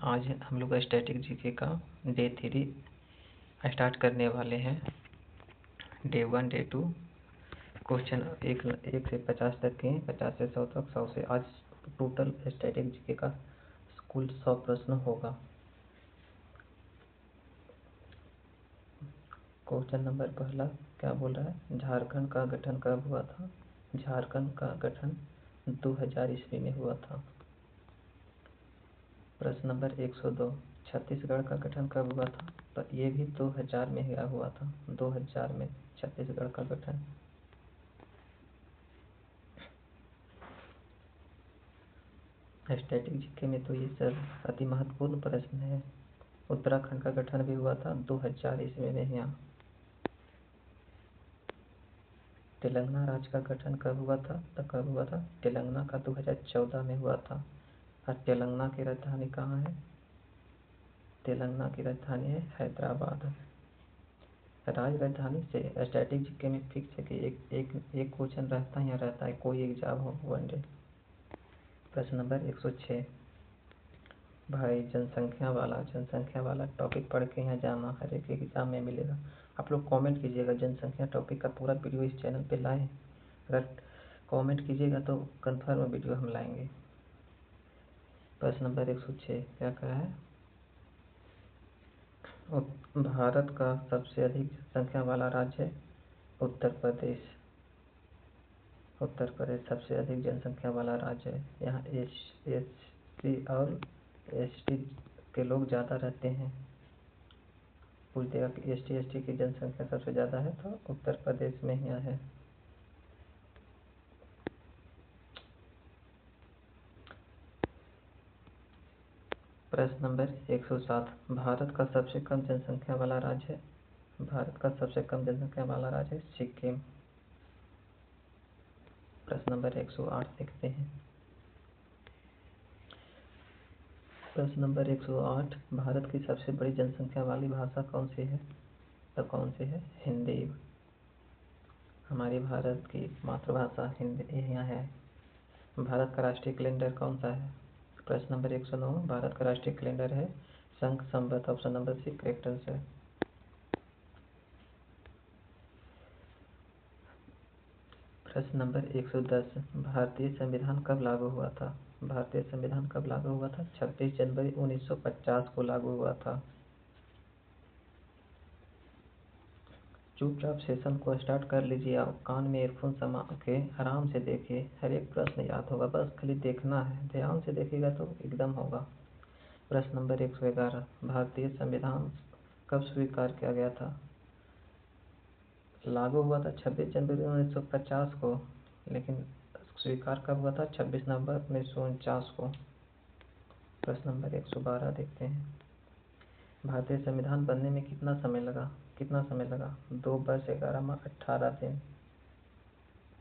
आज हम लोग स्टैटिक जीके का डे 3 स्टार्ट करने वाले हैं। डे 1 डे 2 क्वेश्चन एक से 50 तक के, 50 से 100 तक, 100 से आज टोटल स्टैटिक जीके का कुल 100 प्रश्न होगा। क्वेश्चन नंबर पहला क्या बोल रहा है, झारखंड का गठन कब हुआ था? झारखंड का गठन 2000 ईस्वी में हुआ था। प्रश्न नंबर 102, छत्तीसगढ़ का गठन कब हुआ था? तो ये भी 2000 में हुआ था। 2000 में छत्तीसगढ़ का गठन। स्टैटिक जीके में तो ये सब अति महत्वपूर्ण प्रश्न है। उत्तराखंड का गठन भी हुआ था 2000 ईस्वी में यहाँ। तेलंगाना राज्य का गठन कब हुआ था? तो कब हुआ था? तेलंगाना का 2014 में हुआ था। और तेलंगाना की राजधानी कहाँ है? तेलंगाना की राजधानी है हैदराबाद। राजधानी से स्टैटिक जीके में फिक्स है कि एक क्वेश्चन रहता है या रहता है, कोई एग्जाम हो वनडे। प्रश्न नंबर 106, भाई जनसंख्या वाला टॉपिक पढ़ के यहाँ जाना, हर एक एग्जाम में मिलेगा। आप लोग कमेंट कीजिएगा, जनसंख्या टॉपिक का पूरा वीडियो इस चैनल पे लाएं। अगर कमेंट कीजिएगा तो कन्फर्म वीडियो हम लाएंगे। प्रश्न नंबर 106 क्या कहा है, भारत का सबसे अधिक जनसंख्या वाला राज्य है उत्तर प्रदेश। उत्तर प्रदेश सबसे अधिक जनसंख्या वाला राज्य है। यहाँ SC और ST के लोग ज़्यादा रहते हैं। पूछ देगा कि ST की जनसंख्या सबसे ज़्यादा है तो उत्तर प्रदेश में यहाँ है। प्रश्न नंबर 107, भारत का सबसे कम जनसंख्या वाला राज्य है? भारत का सबसे कम जनसंख्या वाला राज्य है सिक्किम। प्रश्न नंबर 108 देखते हैं। प्रश्न नंबर 108, भारत की सबसे बड़ी जनसंख्या वाली भाषा कौन सी है? तो कौन सी है? हिंदी। हमारी भारत की मातृभाषा हिंदी यहाँ है। भारत का राष्ट्रीय कैलेंडर कौन सा है? प्रश्न नंबर 109, भारत का राष्ट्रीय कैलेंडर है संघ संवत। Option number C correct answer. प्रश्न नंबर 110, भारतीय संविधान कब लागू हुआ था? भारतीय संविधान कब लागू हुआ था? 26 जनवरी 1950 को लागू हुआ था। चुपचाप सेशन को स्टार्ट कर लीजिए, आप कान में ईयरफोन समा के आराम से देखिए, हर एक प्रश्न याद होगा, बस खाली देखना है, ध्यान से देखिएगा तो एकदम होगा। प्रश्न नंबर 111, भारतीय संविधान कब स्वीकार किया गया था? लागू हुआ था 26 जनवरी 1950 को, लेकिन स्वीकार कब हुआ था? 26 नवंबर 1949 को। प्रश्न नंबर 112 देखते हैं, भारतीय संविधान बनने में कितना समय लगा? 2 वर्ष 11 माह 18 दिन।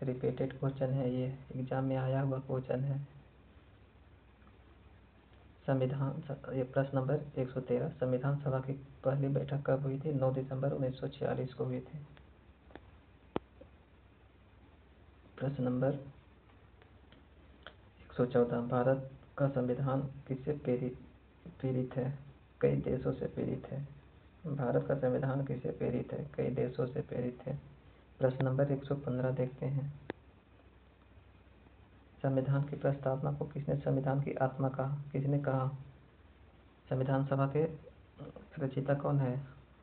रिपीटेड क्वेश्चन है, ये एग्जाम में आया हुआ क्वेश्चन है। संविधान ये प्रश्न नंबर 113, संविधान सभा की पहली बैठक कब हुई थी? 9 दिसंबर 1946 को हुई थी। प्रश्न नंबर 114, भारत का संविधान किससे प्रेरित है? कई देशों से प्रेरित है। भारत का संविधान किससे प्रेरित है? कई देशों से प्रेरित है। प्रश्न नंबर 115 देखते हैं, संविधान की प्रस्तावना को किसने संविधान की आत्मा कहा? किसने कहा? संविधान सभा के रचयिता कौन है?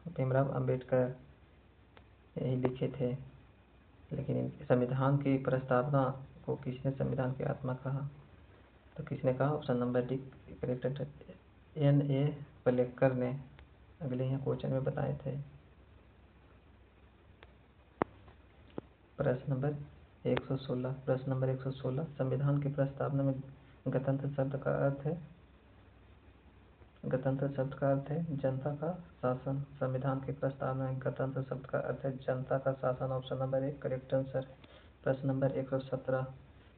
भीमराव अंबेडकर यही लिखे थे। लेकिन संविधान की प्रस्तावना को किसने संविधान की आत्मा कहा? तो किसने कहा? Option number D correct. N.A. पलेकर ने अगले यहाँ क्वेश्चन में बताए थे। प्रश्न नंबर 116, संविधान की प्रस्तावना में गणतंत्र शब्द का अर्थ है? गणतंत्र शब्द का अर्थ है जनता का शासन। संविधान की प्रस्तावना में गणतंत्र शब्द का अर्थ है जनता का शासन। Option number 1 correct answer. प्रश्न नंबर 117,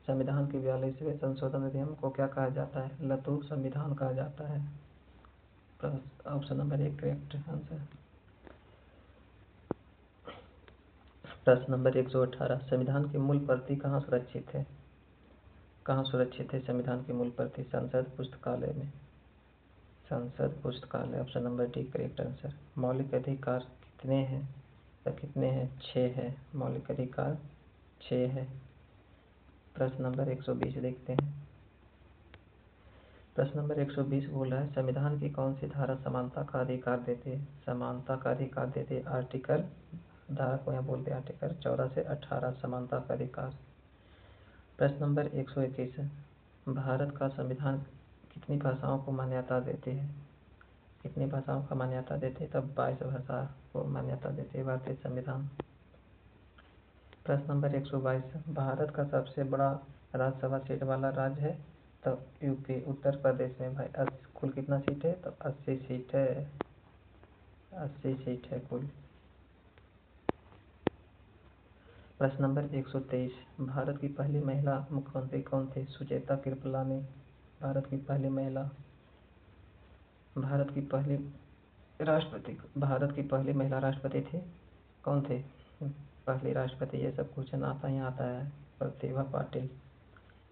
संविधान के 42वें संशोधन अधिनियम को क्या कहा जाता है? लतूर संविधान कहा जाता है। Option number 1 correct answer. प्रश्न नंबर 118, संविधान की मूल प्रति कहाँ सुरक्षित है? कहाँ सुरक्षित है संविधान की मूल प्रति? संसद पुस्तकालय में। संसद पुस्तकालय, option number D correct answer. मौलिक अधिकार कितने हैं? तो कितने हैं? 6 है। मौलिक अधिकार 6 है। प्रश्न नंबर 120 देखते हैं। प्रश्न नंबर 120 बोल रहा है, संविधान की कौन सी धारा समानता का अधिकार देती है? समानता का अधिकार देती है। आर्टिकल, धारा को यहाँ बोलते हैं आर्टिकल 14 से 18, समानता का अधिकार। प्रश्न नंबर 121 है, भारत का संविधान कितनी भाषाओं को मान्यता देती है? कितनी भाषाओं का मान्यता देती है? तब 22 भाषा को मान्यता देती है भारतीय संविधान। प्रश्न नंबर 122, भारत का सबसे बड़ा राज्यसभा सीट वाला राज्य है? तो यूपी, उत्तर प्रदेश में भाई। कुल कितना सीट है? तो 80 सीट है। 80 सीट है कुल। प्रश्न नंबर 123, भारत की पहली महिला मुख्यमंत्री कौन थी? सुचेता कृपलानी भारत की पहली महिला। भारत की पहली महिला राष्ट्रपति थी, कौन थे? पहली राष्ट्रपति, ये सब क्वेश्चन आता है। प्रतिभा पाटिल,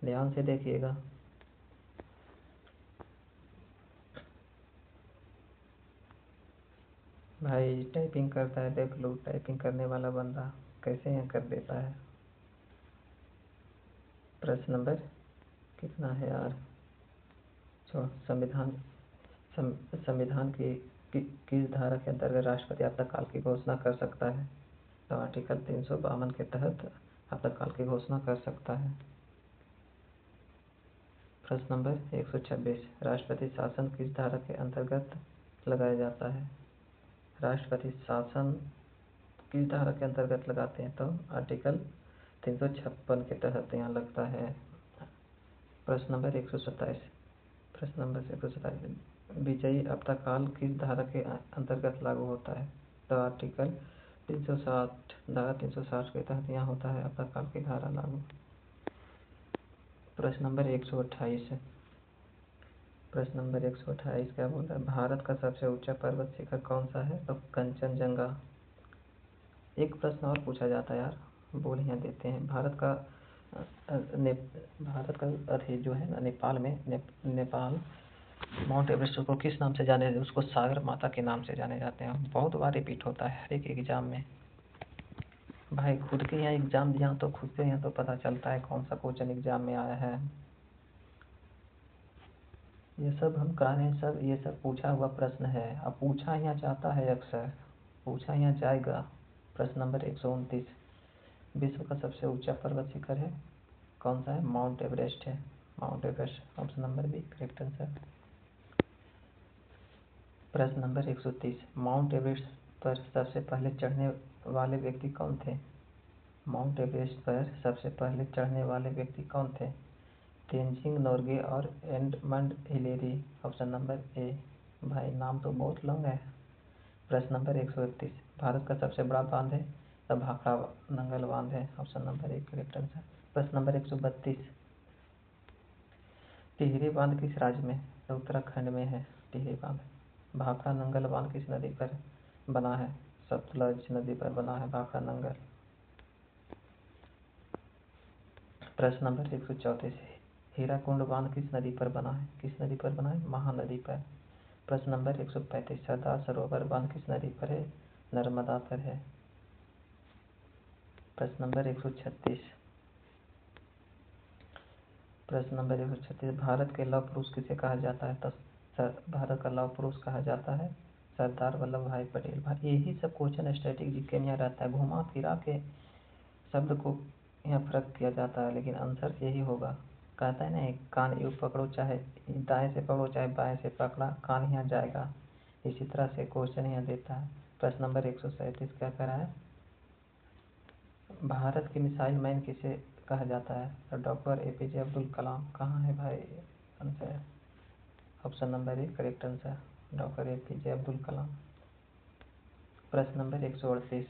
ध्यान से देखिएगा। भाई टाइपिंग करता है, देख लो, टाइपिंग करने वाला बंदा कैसे यहाँ कर देता है। प्रश्न नंबर कितना है यार? संविधान की किस धारा के अंतर्गत राष्ट्रपति आपातकाल की घोषणा कर सकता है? तो आर्टिकल 352 के तहत आपातकाल की घोषणा कर सकता है। प्रश्न नंबर 126, राष्ट्रपति शासन किस धारा के अंतर्गत लगाया जाता है? राष्ट्रपति शासन किस धारा के अंतर्गत लगाते हैं? तो आर्टिकल 356 के तहत यहाँ लगता है। प्रश्न नंबर 127, विजयी आपातकाल किस धारा के अंतर्गत लागू होता है? तो आर्टिकल 360, धारा 360 के तहत यहाँ होता है आपातकाल की धारा लागू। प्रश्न नंबर 128 है। प्रश्न नंबर 128 क्या बोल रहा है? भारत का सबसे ऊंचा पर्वत शिखर कौन सा है? तो कंचनजंगा। एक प्रश्न और पूछा जाता है यार, बोल यहाँ देते हैं। भारत का अभी जो है ना, नेपाल में नेपाल माउंट एवरेस्ट को किस नाम से जाने? उसको सागर माता के नाम से जाने जाते हैं। बहुत बार रिपीट होता है हर एक एग्जाम में। भाई खुद के यहाँ एग्जाम दिया तो खुद से यहाँ तो पता चलता है कौन सा क्वेश्चन एग्जाम में आया है। ये सब हम कह रहे हैं, सब ये सब पूछा हुआ प्रश्न है। अब पूछा यहाँ जाता है, अक्सर पूछा यहाँ जाएगा। प्रश्न नंबर 129, विश्व का सबसे ऊंचा पर्वत शिखर है, कौन सा है? माउंट एवरेस्ट है। Mount Everest, option number B correct answer. प्रश्न नंबर 130, माउंट एवरेस्ट पर सबसे पहले चढ़ने वाले व्यक्ति कौन थे? माउंट एवरेस्ट पर सबसे पहले चढ़ने वाले व्यक्ति कौन थे? तेनजिंग नोर्गे और एडमंड हिलेरी, ऑप्शन नंबर ए। भाई नाम तो बहुत लंबा है। प्रश्न नंबर 131, भारत का सबसे बड़ा बांध है? तो भाखड़ा नंगल बांध है, option number A correct answer. प्रश्न नंबर 132, टिहरी बांध किस राज्य में? तो उत्तराखंड में है टिहरी बांध। भाखड़ा नंगल बांध किस नदी पर बना है? सतलज नदी पर बना है भाखड़ा नंगल। प्रश्न नंबर 134, हीराकुंड बांध किस नदी पर बना है? किस नदी पर बना है? महानदी पर। प्रश्न नंबर 135, सरदार सरोवर बांध किस नदी पर है? नर्मदा पर है। प्रश्न नंबर 136, भारत के लौह पुरुष किसे कहा जाता है? तो भारत का लौह पुरुष कहा जाता है सरदार वल्लभ भाई पटेल। भाई यही सब क्वेश्चन स्टैटिक जीके में रहता है, घुमा फिरा के शब्द को यहाँ फर्क किया जाता है, लेकिन आंसर यही होगा। कहता है ना, कान यूँ पकड़ो, चाहे दाएं से पकड़ो चाहे बाएं से पकड़ा, कान यहाँ जाएगा। इसी तरह से क्वेश्चन यहाँ देता है। प्रश्न नंबर 137 क्या कह रहा है? भारत की मिसाइल मैन किसे कहा जाता है? तो डॉक्टर APJ अब्दुल कलाम। कहाँ है भाई answer? Option number A correct answer, doctor APJ Abdul Kalam. प्रश्न नंबर 138,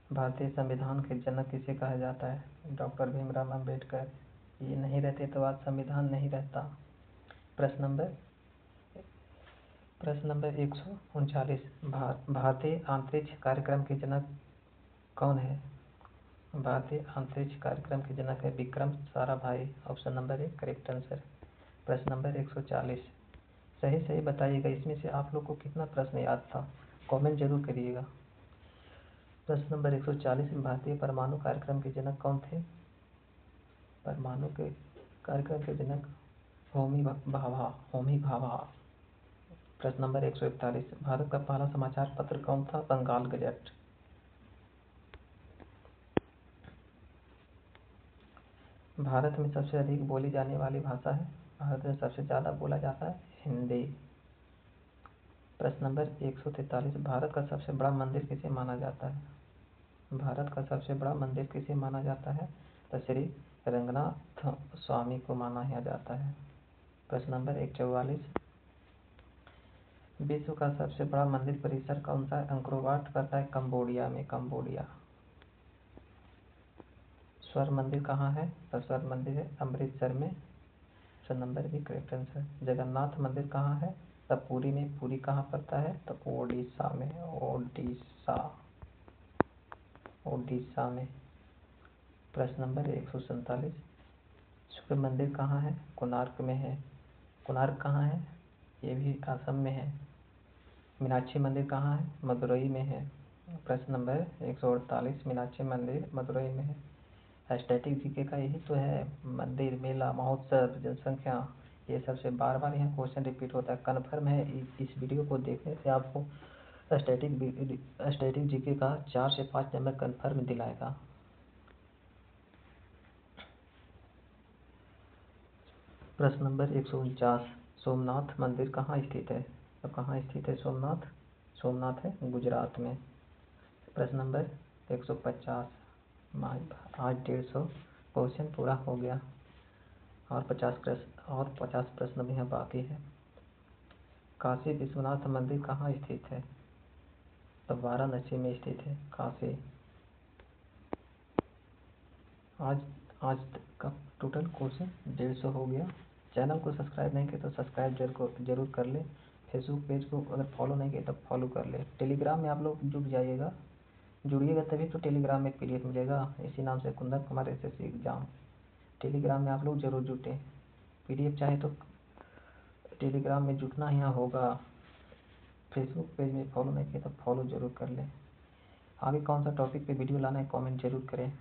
भारतीय संविधान के जनक किसे कहा जाता है? डॉक्टर भीमराव अम्बेडकर। ये नहीं रहते तो आज संविधान नहीं रहता। प्रश्न नंबर 139, भारतीय अंतरिक्ष कार्यक्रम के जनक कौन है? भारतीय अंतरिक्ष कार्यक्रम के जनक है Vikram Sarabhai, option number A correct answer. प्रश्न नंबर 140। सही सही बताइएगा, इसमें से आप लोग को कितना प्रश्न याद था, कमेंट जरूर करिएगा। प्रश्न नंबर 140 में भारतीय परमाणु कार्यक्रम के जनक कौन थे? परमाणु के कार्यक्रम के जनक होमी भाभा। प्रश्न नंबर 141, भारत का पहला समाचार पत्र कौन था? बंगाल गजट। भारत में सबसे अधिक बोली जाने वाली भाषा है? भारत में सबसे ज़्यादा बोला जाता है हिंदी। प्रश्न नंबर 143, भारत का सबसे बड़ा मंदिर किसे माना जाता है? भारत का सबसे बड़ा मंदिर किसे माना जाता है? तो श्री रंगनाथ स्वामी को माना जाता है। प्रश्न नंबर 144, विश्व का सबसे बड़ा मंदिर परिसर कौन सा है? अंकोरवाट करता है कंबोडिया में, कंबोडिया। स्वर्ण मंदिर कहाँ है? तो स्वर्ण मंदिर है अमृतसर में। प्रश्न नंबर भी करेक्ट आंसर। जगन्नाथ मंदिर कहाँ है? तो पुरी में। पुरी कहाँ पड़ता है? तो ओडिशा में, ओडिशा में। प्रश्न नंबर 147, सूर्य मंदिर कहाँ है? कोणार्क में है। कोणार्क कहाँ है? ये भी असम में है। मीनाक्षी मंदिर कहाँ है? मदुरई में है। प्रश्न नंबर 148, मीनाक्षी मंदिर मदुरई में है। स्टैटिक जीके का यही तो है, मंदिर, मेला, महोत्सव, जनसंख्या, ये सबसे बार बार यहाँ क्वेश्चन रिपीट होता है। कन्फर्म है इस वीडियो को देखने से आपको स्टैटिक जीके का 4 से 5 नंबर कन्फर्म दिलाएगा। प्रश्न नंबर 149, सोमनाथ मंदिर कहाँ स्थित है? तो कहाँ स्थित है सोमनाथ? सोमनाथ है गुजरात में। प्रश्न नंबर 150, आज 150 क्वेश्चन पूरा हो गया और 50 प्रश्न भी यहाँ बाकी है। काशी विश्वनाथ मंदिर कहाँ स्थित है? तो वाराणसी में स्थित है काशी। आज का टोटल क्वेश्चन 150 हो गया। चैनल को सब्सक्राइब नहीं किया तो सब्सक्राइब जरूर कर ले। फेसबुक पेज को अगर फॉलो नहीं किया तो फॉलो कर ले। टेलीग्राम में आप लोग जुड़िएगा तभी तो टेलीग्राम में पीडीएफ मिलेगा। इसी नाम से Kundan Kumar SSC exam. Telegram में आप लोग जरूर जुटें। पीडीएफ चाहे तो टेलीग्राम में जुटना यहाँ होगा। फेसबुक पेज में फॉलो नहीं किया तो फॉलो जरूर कर लें। आगे कौन सा टॉपिक पे वीडियो लाना है कमेंट जरूर करें।